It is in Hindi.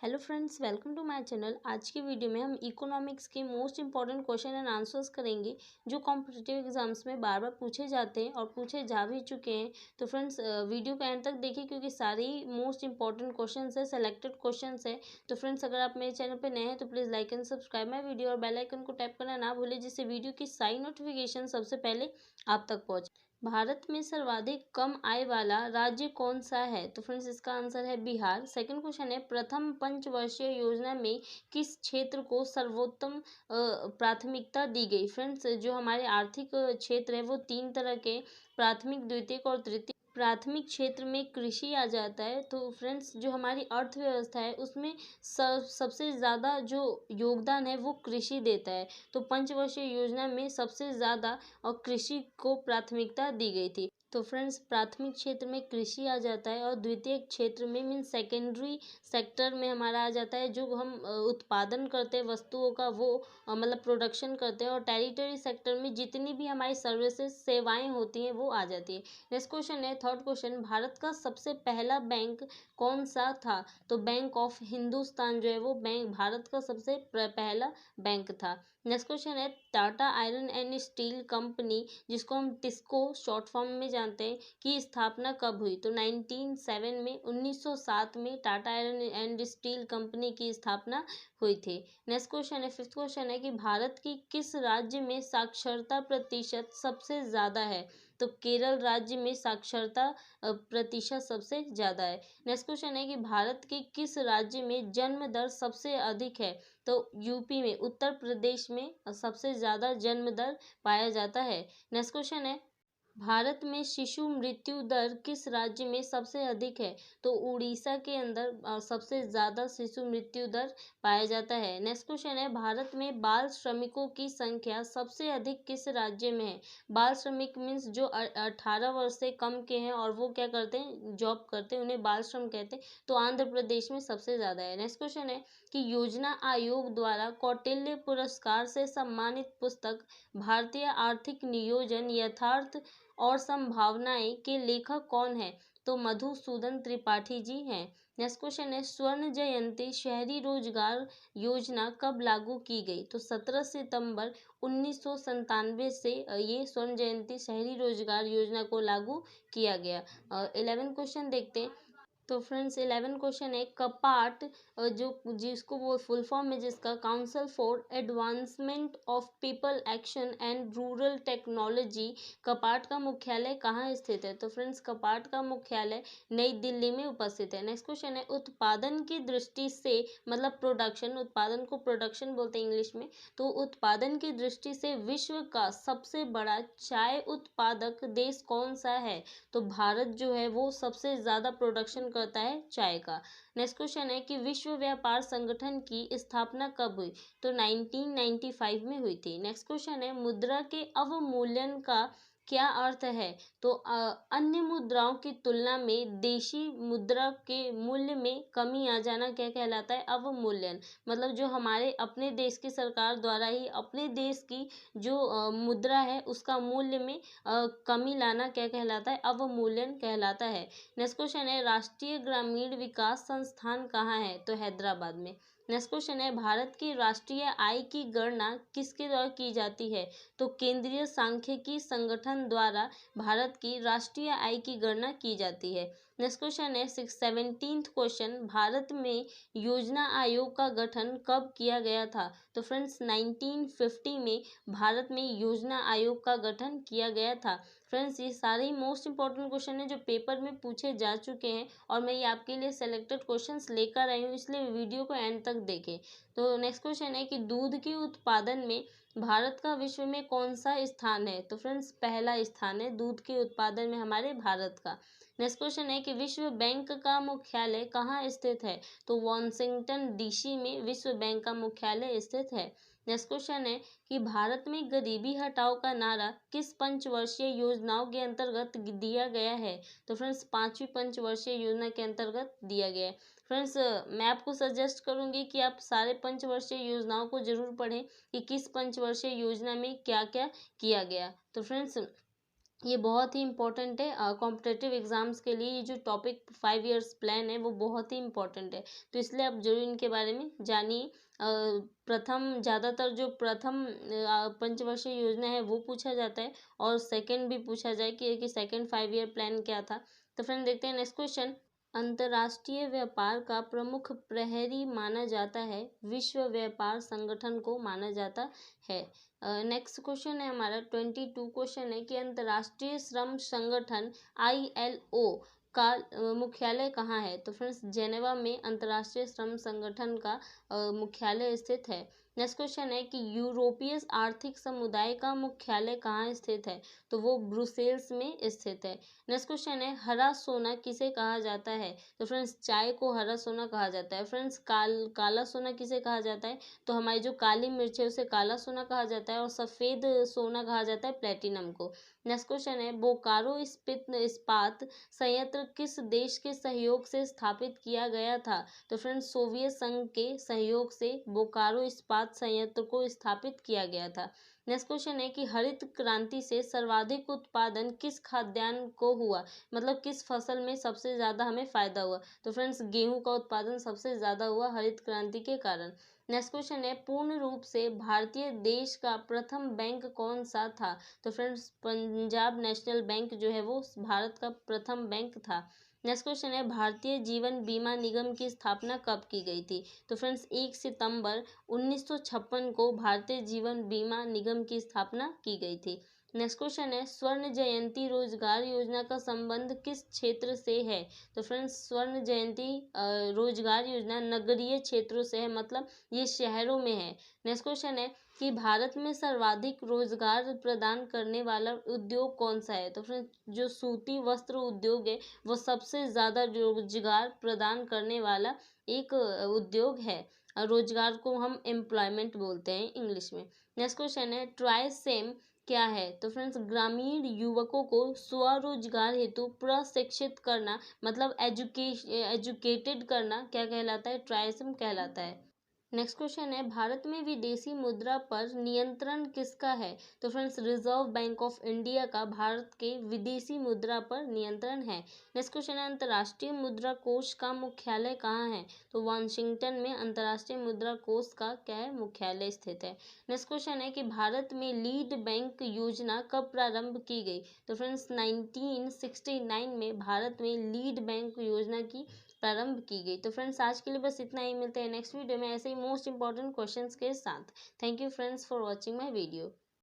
Hello friends, welcome to my channel. आज की वीडियो में हम इकोनॉमिक्स के most important question and answers करेंगे जो कॉम्पिटिटिव एग्जाम्स में बार बार पूछे जाते हैं और पूछे जा भी चुके हैं। तो फ्रेंड्स, वीडियो का एंड तक देखिए क्योंकि सारे ही मोस्ट इंपॉर्टेंट क्वेश्चन है, सेलेक्टेड क्वेश्चन है। तो फ्रेंड्स, अगर आप मेरे चैनल पर नए हैं तो please like and subscribe my video और बेल आइकन को टैप करना ना भूलें, जिससे वीडियो की सारी नोटिफिकेशन सबसे पहले आप तक पहुँचे। भारत में सर्वाधिक कम आय वाला राज्य कौन सा है? तो फ्रेंड्स, इसका आंसर है बिहार। सेकंड क्वेश्चन है, प्रथम पंचवर्षीय योजना में किस क्षेत्र को सर्वोत्तम प्राथमिकता दी गई? फ्रेंड्स, जो हमारे आर्थिक क्षेत्र है वो तीन तरह के, प्राथमिक, द्वितीयक और तृतीयक। प्राथमिक क्षेत्र में कृषि आ जाता है। तो फ्रेंड्स, जो हमारी अर्थव्यवस्था है उसमें सबसे ज़्यादा जो योगदान है वो कृषि देता है। तो पंचवर्षीय योजना में सबसे ज़्यादा और कृषि को प्राथमिकता दी गई थी। तो फ्रेंड्स, प्राथमिक क्षेत्र में कृषि आ जाता है और द्वितीय क्षेत्र में मीन सेकेंडरी सेक्टर में हमारा आ जाता है, जो हम उत्पादन करते हैं वस्तुओं का, वो मतलब प्रोडक्शन करते हैं। और टेरिटरी सेक्टर में जितनी भी हमारी सर्विसेज सेवाएं होती हैं वो आ जाती है। नेक्स्ट क्वेश्चन है, थर्ड क्वेश्चन, भारत का सबसे पहला बैंक कौन सा था? तो बैंक ऑफ हिंदुस्तान जो है वो बैंक भारत का सबसे पहला बैंक था। नेक्स्ट क्वेश्चन है, Tata iron and steel company, जिसको हम टिस्को शॉर्ट फॉर्म में जानते हैं, की स्थापना कब हुई? तो 1907 में 1907 में Tata iron and steel company की स्थापना हुई थी। नेक्स्ट क्वेश्चन है, फिफ्थ क्वेश्चन है कि भारत की किस राज्य में साक्षरता प्रतिशत सबसे ज़्यादा है? तो केरल राज्य में साक्षरता प्रतिशत सबसे ज़्यादा है। नेक्स्ट क्वेश्चन है कि भारत के किस राज्य में जन्म दर सबसे अधिक है? तो यूपी में, उत्तर प्रदेश में सबसे ज़्यादा जन्म दर पाया जाता है। नेक्स्ट क्वेश्चन है, भारत में शिशु मृत्यु दर किस राज्य में सबसे अधिक है? तो उड़ीसा के अंदर सबसे ज़्यादा शिशु मृत्यु दर पाया जाता है। नेक्स्ट क्वेश्चन है, भारत में बाल श्रमिकों की संख्या सबसे अधिक किस राज्य में है? बाल श्रमिक मीन्स जो 18 वर्ष से कम के हैं और वो क्या करते हैं, जॉब करते हैं, उन्हें बाल श्रम कहते हैं। तो आंध्र प्रदेश में सबसे ज़्यादा है। नेक्स्ट क्वेश्चन है कि योजना आयोग द्वारा कौटिल्य पुरस्कार से सम्मानित पुस्तक भारतीय आर्थिक नियोजन यथार्थ और संभावनाएं के लेखक कौन है? तो मधुसूदन त्रिपाठी जी हैं। नेक्स्ट क्वेश्चन है, स्वर्ण जयंती शहरी रोजगार योजना कब लागू की गई? तो 17 सितंबर 1997 से ये स्वर्ण जयंती शहरी रोजगार योजना को लागू किया गया। 11 क्वेश्चन देखते हैं। तो फ्रेंड्स, 11 क्वेश्चन है, कपाट जो जिसको वो फुल फॉर्म है जिसका council for advancement of people action and rural technology, कपाट का मुख्यालय कहाँ स्थित है? तो फ्रेंड्स, कपाट का मुख्यालय नई दिल्ली में उपस्थित है। नेक्स्ट क्वेश्चन है, उत्पादन की दृष्टि से मतलब प्रोडक्शन, उत्पादन को प्रोडक्शन बोलते हैं इंग्लिश में। तो उत्पादन की दृष्टि से विश्व का सबसे बड़ा चाय उत्पादक देश कौन सा है? तो भारत जो है वो सबसे ज़्यादा प्रोडक्शन करता है चाय का। नेक्स्ट क्वेश्चन है कि विश्व व्यापार संगठन की स्थापना कब हुई? तो 1995 में हुई थी। नेक्स्ट क्वेश्चन है, मुद्रा के अवमूल्यन का क्या अर्थ है? तो अन्य मुद्राओं की तुलना में देशी मुद्रा के मूल्य में कमी आ जाना क्या कहलाता है? अवमूल्यन। मतलब जो हमारे अपने देश की सरकार द्वारा ही अपने देश की जो मुद्रा है उसका मूल्य में कमी लाना क्या कहलाता है? अवमूल्यन कहलाता है। नेक्स्ट क्वेश्चन है, राष्ट्रीय ग्रामीण विकास संस्थान कहाँ है? तो हैदराबाद में। नेक्स्ट क्वेश्चन है, भारत की राष्ट्रीय आय की गणना किसके द्वारा की जाती है? तो केंद्रीय सांख्यिकी संगठन द्वारा भारत की राष्ट्रीय आय की गणना की जाती है। नेक्स्ट क्वेश्चन है, 17th क्वेश्चन, भारत में योजना आयोग का गठन कब किया गया था? तो फ्रेंड्स, 1950 में भारत में योजना आयोग का गठन किया गया था। फ्रेंड्स, ये सारे ही मोस्ट इंपॉर्टेंट क्वेश्चन हैं जो पेपर में पूछे जा चुके हैं और मैं ये आपके लिए सेलेक्टेड क्वेश्चंस लेकर आई हूँ, इसलिए वीडियो को एंड तक देखें। तो नेक्स्ट क्वेश्चन है कि दूध के उत्पादन में भारत का विश्व में कौन सा स्थान है? तो फ्रेंड्स, पहला स्थान है दूध के उत्पादन में हमारे भारत का। नेक्स्ट क्वेश्चन है कि विश्व बैंक का मुख्यालय कहाँ स्थित है? तो वाशिंगटन डीसी में विश्व बैंक का मुख्यालय स्थित है। नेक्स्ट क्वेश्चन है कि भारत में गरीबी हटाओ का नारा किस पंचवर्षीय योजनाओं के अंतर्गत दिया गया है? तो फ्रेंड्स, 5वीं पंचवर्षीय योजना के अंतर्गत दिया गया है। फ्रेंड्स, मैं आपको सजेस्ट करूंगी कि आप सारे पंचवर्षीय योजनाओं को जरूर पढ़ें कि किस पंचवर्षीय योजना में क्या क्या किया गया। तो फ्रेंड्स, ये बहुत ही इम्पोर्टेंट है कॉम्पिटिटिव एग्जाम्स के लिए। ये जो टॉपिक 5 इयर्स प्लान है वो बहुत ही इम्पोर्टेंट है, तो इसलिए आप जरूर इनके बारे में जानिए। प्रथम ज़्यादातर जो प्रथम पंचवर्षीय योजना है वो पूछा जाता है, और सेकंड भी पूछा जाए कि सेकंड 5 ईयर प्लान क्या था। तो फ्रेंड देखते हैं नेक्स्ट क्वेश्चन। अंतर्राष्ट्रीय व्यापार का प्रमुख प्रहरी माना जाता है, विश्व व्यापार संगठन को माना जाता है। नेक्स्ट क्वेश्चन है हमारा 22 क्वेश्चन है कि अंतर्राष्ट्रीय श्रम संगठन ILO का मुख्यालय कहाँ है। तो फ्रेंड्स जेनेवा में अंतर्राष्ट्रीय श्रम संगठन का मुख्यालय स्थित है। नेक्स्ट क्वेश्चन है कि यूरोपीय आर्थिक समुदाय का मुख्यालय कहाँ स्थित है। तो वो ब्रुसेल्स में स्थित है। नेक्स्ट क्वेश्चन है हरा सोना किसे कहा जाता है। तो फ्रेंड्स चाय को हरा सोना कहा जाता है। फ्रेंड्स काला सोना किसे कहा जाता है। तो हमारी जो काली मिर्च है उसे काला सोना कहा जाता है, और सफ़ेद सोना कहा जाता है प्लेटिनम को। नेक्स्ट क्वेश्चन है बोकारो इस्पात संयंत्र किस देश के सहयोग से स्थापित किया गया था। तो फ्रेंड्स सोवियत संघ के सहयोग से बोकारो इस्पात संयंत्र को स्थापित किया गया था। नेक्स्ट क्वेश्चन है कि हरित क्रांति से सर्वाधिक उत्पादन किस खाद्यान्न को हुआ, मतलब किस फसल में सबसे ज़्यादा हमें फायदा हुआ। तो फ्रेंड्स गेहूं का उत्पादन सबसे ज़्यादा हुआ हरित क्रांति के कारण। नेक्स्ट क्वेश्चन है पूर्ण रूप से भारतीय देश का प्रथम बैंक कौन सा था। तो फ्रेंड्स पंजाब नेशनल बैंक जो है वो भारत का प्रथम बैंक था। नेक्स्ट क्वेश्चन है भारतीय जीवन बीमा निगम की स्थापना कब की गई थी। तो फ्रेंड्स 1 सितंबर 1956 को भारतीय जीवन बीमा निगम की स्थापना की गई थी। नेक्स्ट क्वेश्चन है स्वर्ण जयंती रोजगार योजना का संबंध किस क्षेत्र से है। तो फ्रेंड्स स्वर्ण जयंती रोजगार योजना नगरीय क्षेत्रों से है, मतलब ये शहरों में है। नेक्स्ट क्वेश्चन है कि भारत में सर्वाधिक रोजगार प्रदान करने वाला उद्योग कौन सा है। तो फ्रेंड्स जो सूती वस्त्र उद्योग है वो सबसे ज़्यादा रोजगार प्रदान करने वाला एक उद्योग है। रोजगार को हम एम्प्लॉयमेंट बोलते हैं इंग्लिश में। नेक्स्ट क्वेश्चन है ट्राइसेम क्या है। तो फ्रेंड्स ग्रामीण युवकों को स्वरोजगार हेतु प्रशिक्षित करना, मतलब एजुकेटेड करना क्या कहलाता है, ट्राइसेम कहलाता है। नेक्स्ट क्वेश्चन है भारत में विदेशी मुद्रा पर नियंत्रण किसका है। तो friends reserve bank of India का भारत के विदेशी मुद्रा पर नियंत्रण है। नेक्स्ट क्वेश्चन है अंतर्राष्ट्रीय मुद्रा कोष का मुख्यालय कहाँ है। तो वाशिंगटन में अंतर्राष्ट्रीय मुद्रा कोष का क्या है, मुख्यालय स्थित है। नेक्स्ट क्वेश्चन है कि भारत में लीड बैंक योजना कब प्रारंभ की गई। तो फ्रेंड्स 1969 में भारत में लीड बैंक योजना की प्रारंभ की गई। तो फ्रेंड्स आज के लिए बस इतना ही, मिलते हैं नेक्स्ट वीडियो में ऐसे ही मोस्ट इंपॉर्टेंट क्वेश्चंस के साथ। Thank you friends for watching my video.